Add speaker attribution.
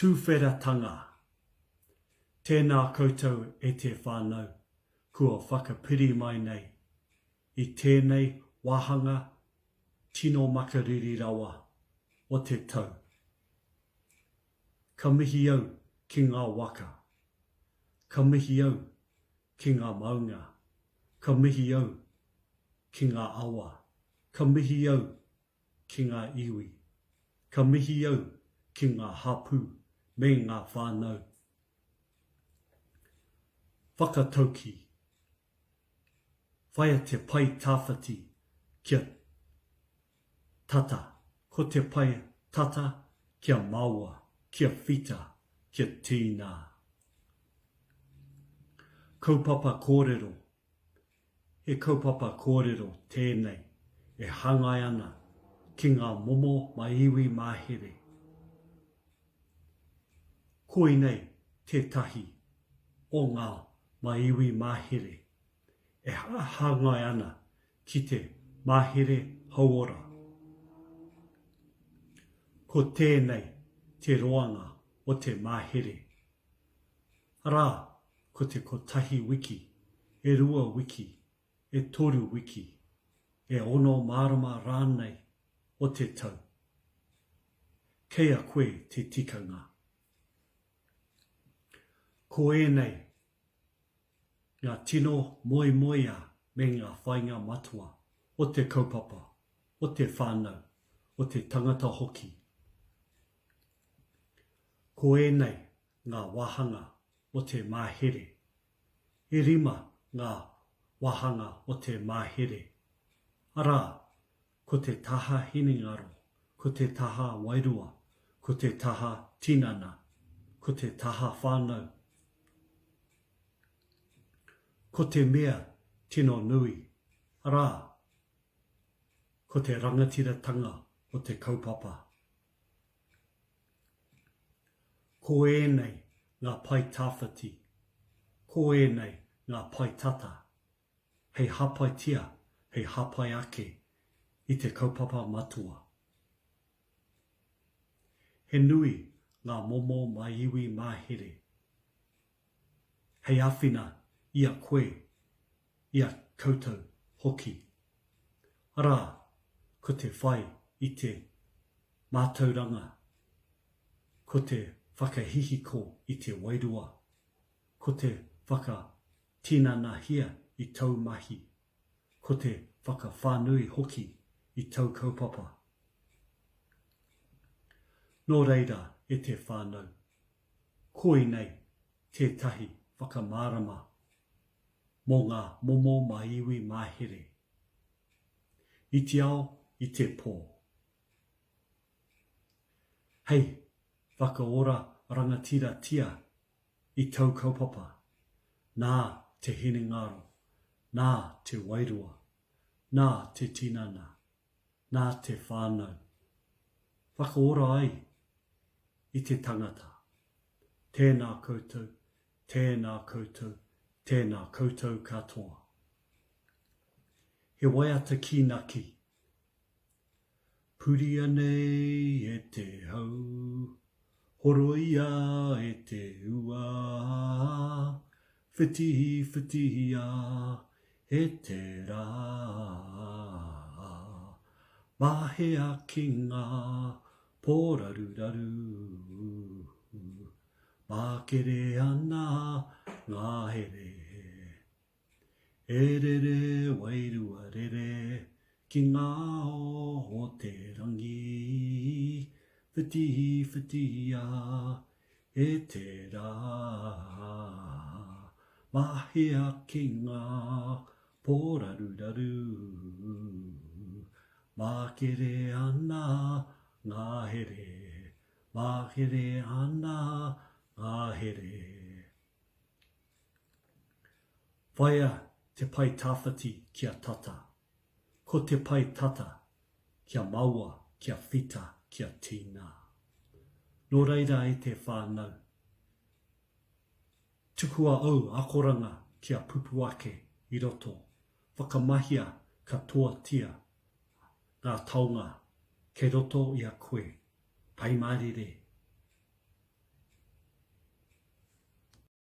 Speaker 1: tūwheratanga. Tēnā koutou e te whānau, kua whakapiri mai nei, i tēnei wahanga tino makariri rawa o te tau. Ka mihi au ki ngā waka, ka mihi au ki ngā maunga, ka mihi au ki ngā awa, ka mihi au ki ngā iwi, ka mihi au ki ngā hapu me ngā whānau. Whakatauki, whaia te pai tāwhati kia tata, ko te pai tata kia maua, kia whita, kia tīnā. Kaupapa kōrero, e kaupapa kōrero tēnei, e hangai ana ki ngā momo mai iwi mahere. Koinei tētahi o ngā mai iwi mahere, e hangai ana ki te mahere hauora. Ko tēnei te roanga o te mahere. Arā, ko te kotahi wiki, e rua wiki, e toru wiki, e ono marama rānei o te tau. Kei a koe te tikanga. Ko ēnei, ngā tino moia me ngā whainga matua o te kaupapa, o te whānau, o te tangata hoki. Ko ēnei ngā wahanga o te mahere. E rima ngā wahanga o te mahere. Arā, ko te taha hiningaro, ko te taha wairua, ko te taha tinana, ko te taha whānau. Ko te mea tino nui, arā, ko te rangatiratanga o te kaupapa. Ko ēnei ngā pai tāwhati, ko ēnei ngā pai tata, hei hapai tia, hei hapai ake i te kaupapa matua. He nui ngā momo mai iwi mahere. Hei awhina ia koe, ia koutou hoki. Arā, ko te whai i te mātauranga, ko te whakahihiko i te wairua, ko te whakatinanahia i tau mahi, ko te whakawhanui hoki i tau kaupapa. Nō reira e te whānau, koinei tētahi whakamārama mō ngā momo mai iwi mahere. I te ao, i te pō. Hei, whakaora rangatira tia i tau kaupapa, nā te hinengaro, nā te wairua, nā te tinana, nā te whānau. Whakaora ai i te tangata. Tēnā koutou, tēnā koutou, tēnā koutou katoa. He waiata ki naki. Puria nei e te hau, horoia e te ua, whitihi e te rā. Mahea ki ngā pōraruraru, makere ana ngā here. E rere wairua rere ki ngā o te rangi, whitihi e te rā. Mahea ki ngā pōraruraru, makere ana ngā here, makere ana ngā here. Whaia te pai tāwhati kia tata, ko te pai tata kia maua, kia whita, kia tīnā. Nō reira e te whānau. Tukua au akoranga kia pupu ake i roto, whakamahia katoa tia ngā taonga kei roto i a koe, pai marire.